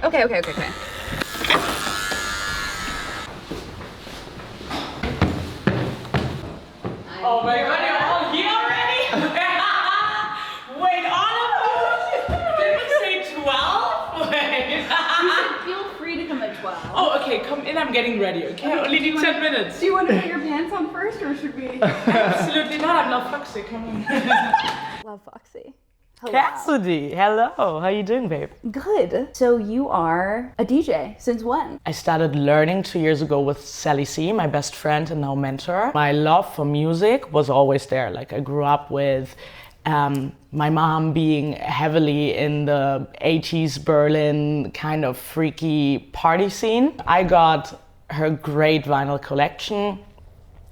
Okay. Oh my god, you're all here already? Wait, all of you? Did we say 12? Wait. You should feel free to come at 12. Oh, okay, come in, I'm getting ready, okay? I only need 10 minutes. Do you want to put your pants on first, or should we? Absolutely not, I'm Lovefoxy, come on. Lovefoxy. Hello. Cassidy, hello. How you doing, babe? Good. So you are a DJ since when? I started learning 2 years ago with Sally C, my best friend and now mentor. My love for music was always there. Like I grew up with my mom being heavily in the 80s Berlin kind of freaky party scene. I got her great vinyl collection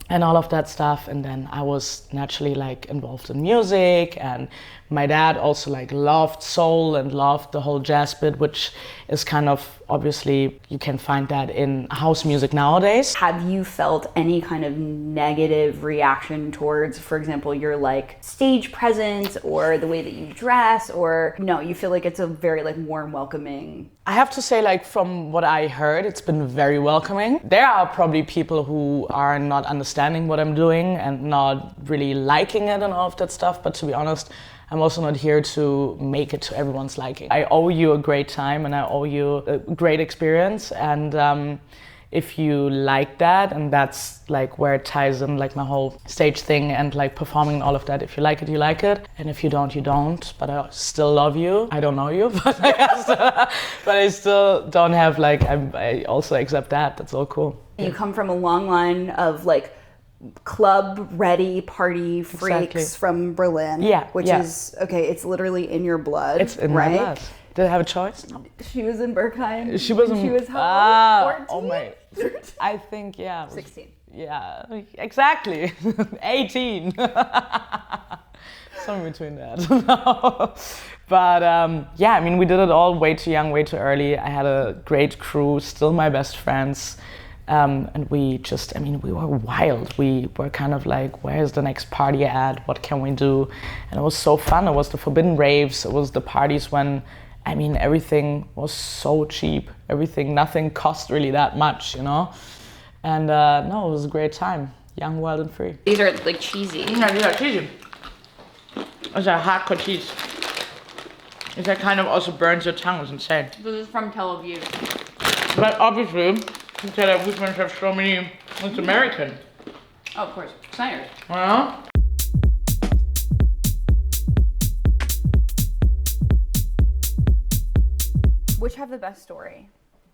and all of that stuff, and then I was naturally like involved in music, and my dad also like loved soul and loved the whole jazz bit, which is kind of obviously you can find that in house music nowadays. Have you felt any kind of negative reaction towards, for example, your like stage presence or the way that you dress, or no, you feel like it's a very like warm, welcoming? I have to say, like from what I heard, it's been very welcoming. There are probably people who are not understanding what I'm doing and not really liking it and all of that stuff, but to be honest, I'm also not here to make it to everyone's liking. I owe you a great time and I owe you a great experience, and if you like that, and that's like where it ties in like my whole stage thing and like performing and all of that. If you like it, you like it, and if you don't, you don't. But I still love you. I don't know you, but I still don't have like, I also accept that. That's all cool. You come from a long line of like club ready party freaks from Berlin. Yeah, which is okay. It's literally in your blood. It's in my blood. Did I have a choice? No. She was in Bergheim. She was how old? 14? Oh my. I think, yeah. 16. Yeah, exactly. 18. Somewhere between that. But yeah, I mean, we did it all way too young, way too early. I had a great crew, still my best friends. And we just, I mean, we were wild. We were kind of like, where's the next party at? What can we do? And it was so fun. It was the forbidden raves. It was the parties when, I mean, everything was so cheap. Nothing cost really that much, you know? And no, it was a great time. Young, wild, and free. These are like cheesy. Yeah, these are cheesy. It's a hardcore cheese. It kind of also burns your tongue. It's insane. This is from Tel Aviv. But obviously, Tel Aviv must have so many. It's American. Oh, of course. Snyder's. Well. Which have the best story?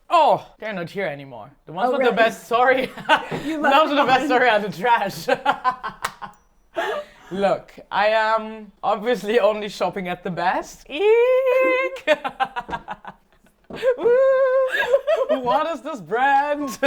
Oh, they're not here anymore. The ones with really? the best story. Those with the best story are the trash. Look, I am obviously only shopping at the best. Eek! What is this brand?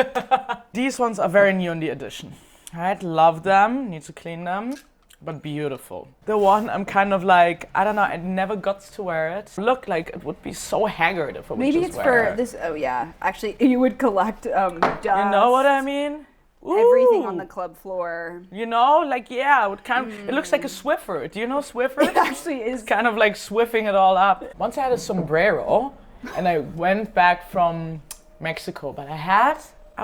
These ones are very new in the edition. Alright, love them, need to clean them, but beautiful. The one I'm kind of like, I don't know, I never got to wear it. Look like it would be so haggard if I would Maybe just it's wear for it. this, oh yeah. Actually, you would collect dust. You know what I mean? Everything Ooh. on the club floor. You know, like, yeah, it would kind of, it looks like a Swiffer. Do you know Swiffer? It actually is. Kind of like swiffing it all up. Once I had a sombrero and I went back from Mexico, but I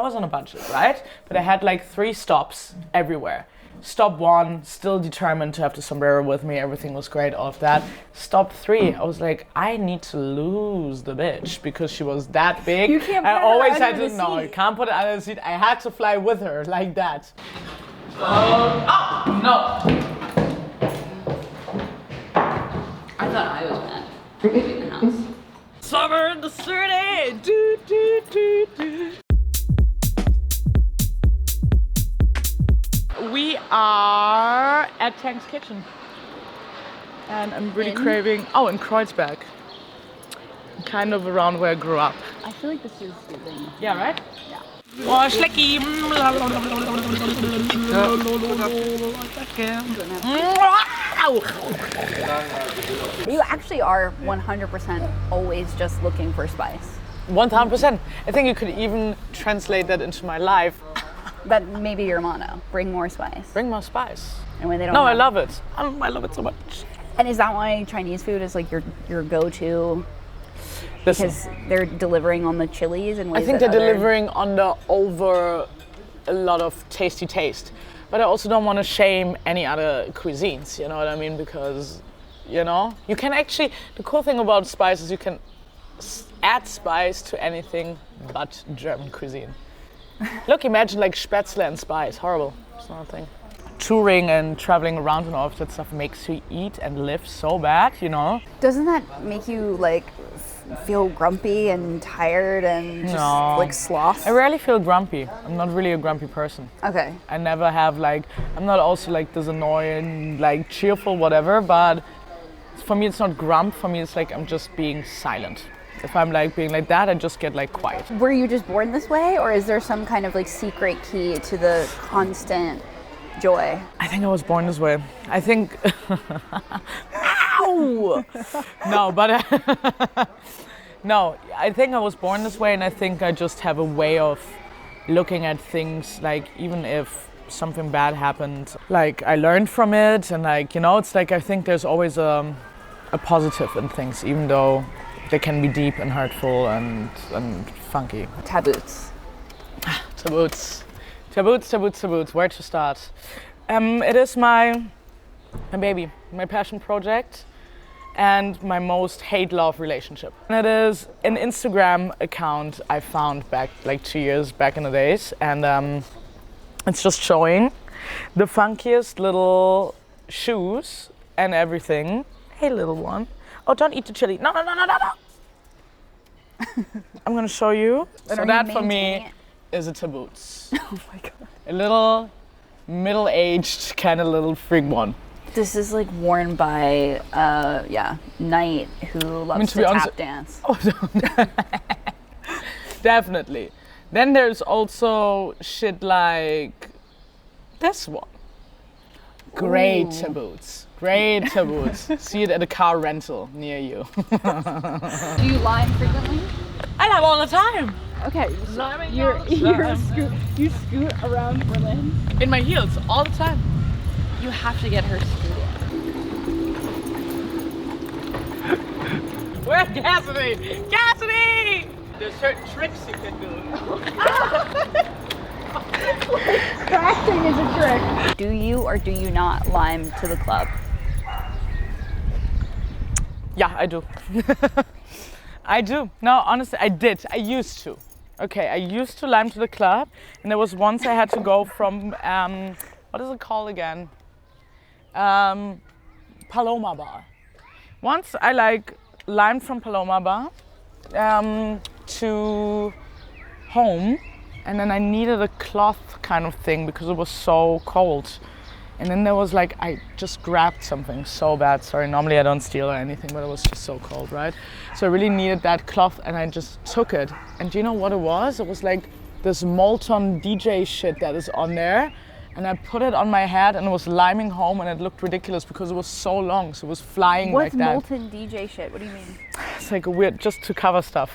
was on a budget, right? But I had like 3 stops everywhere. Stop 1, still determined to have the sombrero with me. Everything was great, all of that. Stop 3, I was like, I need to lose the bitch because she was that big. You can't put I her always under had to, the no, seat. you can't put it under the seat. I had to fly with her like that. Oh, no. I thought I was mad. In the house. Summer in the city. Do, do, do, do. We are at Tang's kitchen. And I'm really craving, in Kreuzberg. Kind of around where I grew up. I feel like this is soothing. Yeah, right? Yeah. Oh, Schlecki. You actually are 100% always just looking for spice. 1,000%. I think you could even translate that into my life. That may be your motto. Bring more spice. Bring more spice. And when they don't No, I have- love it. I love it so much. And is that why Chinese food is like your go-to? Because they're delivering on the chilies and ways I think that they're other- delivering on the over a lot of tasty taste. But I also don't want to shame any other cuisines, you know what I mean? Because, you know, you can actually, the cool thing about spice is you can add spice to anything but German cuisine. Look, imagine like Spätzle and spice, horrible, it's not a thing. Touring and traveling around and all of that stuff makes you eat and live so bad, you know? Doesn't that make you like feel grumpy and tired and just No. like sloth? I rarely feel grumpy. I'm not really a grumpy person. Okay. I never have like, I'm not also like this annoying, like cheerful, whatever, but for me it's not grump, for me it's like I'm just being silent. If I'm like being like that, I just get like quiet. Were you just born this way, or is there some kind of like secret key to the constant joy? I think I was born this way. I think, ow! No, but no, I think I was born this way, and I think I just have a way of looking at things, like even if something bad happened, like I learned from it, and like, you know, it's like I think there's always a positive in things, even though they can be deep and hurtful and funky. Taboots. Taboots. Taboots, taboots, taboots. Where to start? It is my baby, my passion project, and my most hate-love relationship. And it is an Instagram account I found back like 2 years back in the days, and it's just showing the funkiest little shoes and everything. Hey, little one. Oh, don't eat the chili. No, no, no, no, no, no. I'm gonna show you. And So are you that for maintaining me it? is a Taboots. Oh my god. A little middle-aged kind of little freak one. This is like worn by Knight, who loves to be to honest- tap dance. Definitely. Then there's also shit like this one. Great Ooh. Taboots. Great Taboots. See it at a car rental near you. Do you lime frequently? I lime all the time. Okay, Liming you scoot around Berlin. In my heels all the time. You have to get her scooting. Where's Cassidy? Cassidy! There's certain tricks you can do. Acting is a trick. Do you or do you not lime to the club? Yeah, I do. I do. No, honestly, I did. I used to. Okay, I used to lime to the club, and there was once I had to go from, what is it called again? Paloma Bar. Once I like limed from Paloma Bar to home, and then I needed a cloth kind of thing because it was so cold. And then there was like, I just grabbed something so bad. Sorry, normally I don't steal or anything, but it was just so cold, right? So I really needed that cloth, and I just took it. And do you know what it was? It was like this molten DJ shit that is on there. And I put it on my head, and it was liming home, and it looked ridiculous because it was so long. So it was flying What's like that. molten DJ shit? What do you mean? It's like a weird, just to cover stuff.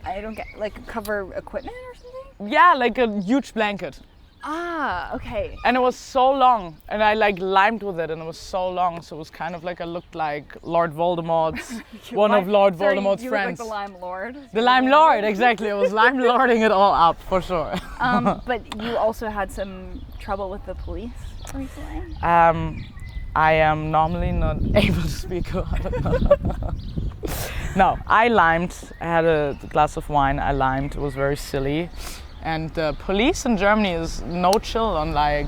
I don't get, like cover equipment or something? Yeah, like a huge blanket. Ah, okay. And it was so long, and I like limed with it, and it was so long, so it was kind of like I looked like Lord Voldemort's, one of Lord Voldemort's you friends. Look like the Lime Lord. The Lime Lord, exactly. I was Lime Lording it all up, for sure. But you also had some trouble with the police recently? I am normally not able to speak about it. No, I limed. I had a glass of wine, I limed. It was very silly. And the police in Germany is no chill on like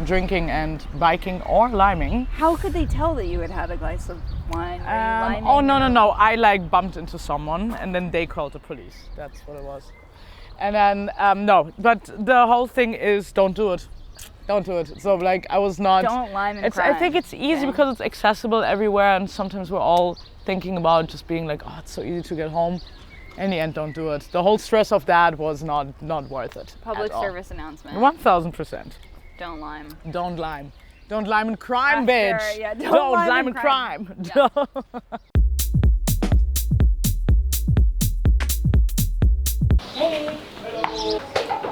drinking and biking or liming. How could they tell that you had had a glass of wine? Were you liming Oh no, no, or- no! I like bumped into someone, and then they called the police. That's what it was. And then no, but the whole thing is don't do it. Don't do it. So like I was not. Don't lime and It's, crime. I think it's easy Okay. because it's accessible everywhere, and sometimes we're all thinking about just being like, oh, it's so easy to get home. In the end, don't do it. The whole stress of that was not worth it. Public at all. service announcement. 1000%. Don't lime. Don't lime. Don't lime and crime, Ah, bitch. sure, yeah, don't don't lime lime and and crime. Yeah.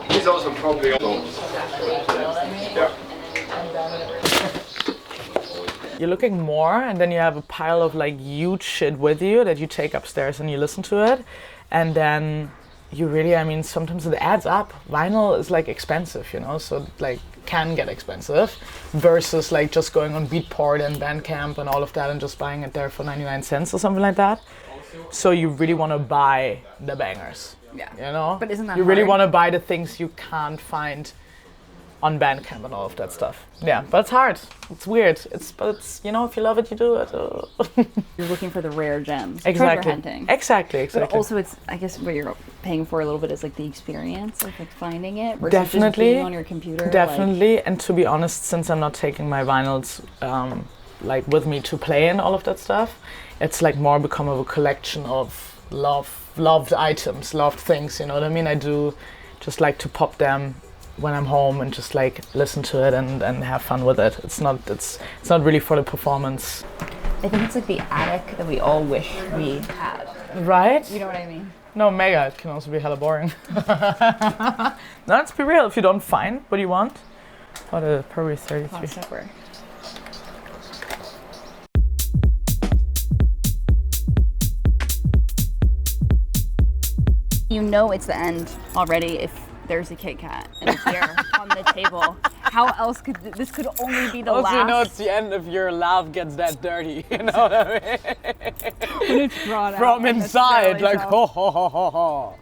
He's also probably on. Yeah. You're looking more, and then you have a pile of like huge shit with you that you take upstairs and you listen to it, and then you really, I mean, sometimes it adds up. Vinyl is like expensive, you know, so like can get expensive versus like just going on Beatport and Bandcamp and all of that and just buying it there for 99 cents or something like that. So you really want to buy the bangers, Yeah. you know? But isn't that You really hard? want to buy the things you can't find on Bandcamp and all of that stuff. Yeah, but it's hard. It's weird. But it's, you know, if you love it, you do it. You're looking for the rare gems. Exactly. Treasure hunting. Exactly. But also, it's, I guess what you're paying for a little bit is like the experience of like finding it versus Definitely. just being on your computer. Definitely. And to be honest, since I'm not taking my vinyls like with me to play and all of that stuff, it's like more become of a collection of loved items, loved things. You know what I mean? I do just like to pop them when I'm home and just like listen to it and have fun with it. It's not really for the performance. I think it's like the attic that we all wish we had. Right? You know what I mean? No, mega. It can also be hella boring. No, let's be real. If you don't find what you want, probably 33. Hot supper. You know it's the end already if there's a Kit Kat and it's here on the table. How else could this could only be the Also, last? you know it's the end if your laugh gets that dirty. You know what I mean? when it's brought out From inside, unnecessarily like so. ho ho ho ho ho.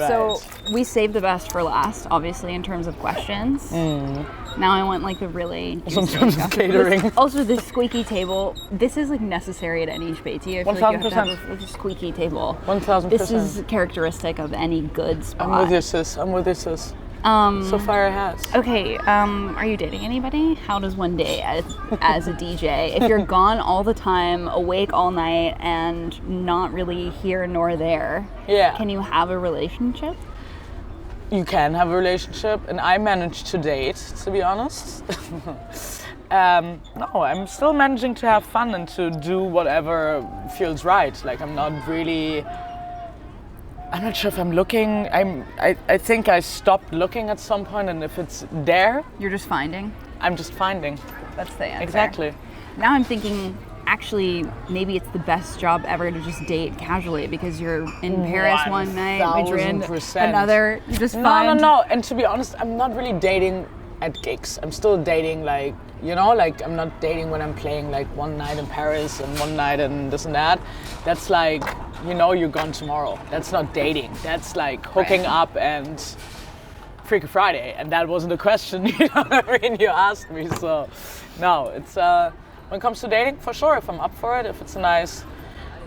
So we saved the best for last, obviously, in terms of questions. Now I want like the really Also in juicy terms of stuff. catering. Also, the squeaky table. This is like necessary at any Späti. I feel like you have to 1000%. have a squeaky table. 1000%. This is characteristic of any good spot. I'm with you, sis. So far it has. Okay, are you dating anybody? How does one day as a DJ? If you're gone all the time, awake all night, and not really here nor there, Yeah. can you have a relationship? You can have a relationship, and I managed to date, to be honest. No, I'm still managing to have fun and to do whatever feels right. Like I'm not sure if I'm looking. I think I stopped looking at some point, and if it's there, You're just finding. I'm just finding. That's the answer. Exactly. Now I'm thinking, actually, maybe it's the best job ever to just date casually because you're in Paris one night, Madrid 1000%. another. You just No. find. And to be honest, I'm not really dating at gigs. I'm still dating like, you know, like I'm not dating when I'm playing like one night in Paris and one night and this and that. That's like, you know, you're gone tomorrow. That's not dating. That's like hooking up and Freaky Friday. And that wasn't a question, you know what I mean? You asked me, so no, it's when it comes to dating, for sure, if I'm up for it, if it's a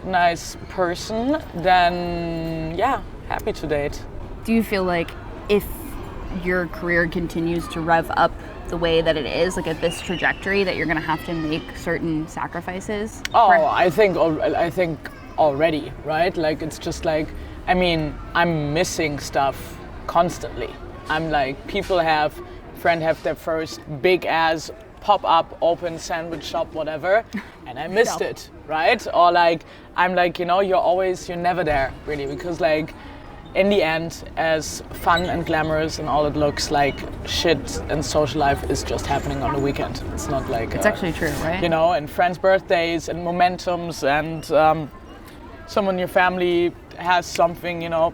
nice person, then yeah, happy to date. Do you feel like if your career continues to rev up the way that it is, like at this trajectory, that you're going to have to make certain sacrifices? Oh, I think already, right? Like it's just like, I mean, I'm missing stuff constantly. I'm like, friends have their first big ass pop-up open sandwich shop, whatever, and I missed it, right? Or like, I'm like, you know, you're never there really, because like, in the end, as fun and glamorous and all it looks like, shit and social life is just happening on the weekend. It's not like... It's actually true, right? You know, and friends' birthdays and momentums and someone in your family has something, you know,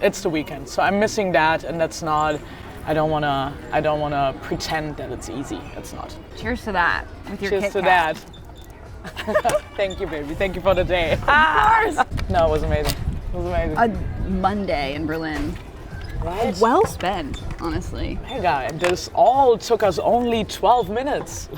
it's the weekend. So I'm missing that, and that's not... I don't wanna pretend that it's easy. It's not. Cheers to that with your Cheers Kit to Kat. that. Thank you, baby. Thank you for the day. Of course! No, it was amazing. It was amazing. A Monday in Berlin. Right? Well spent, honestly. Mega. And this all took us only 12 minutes.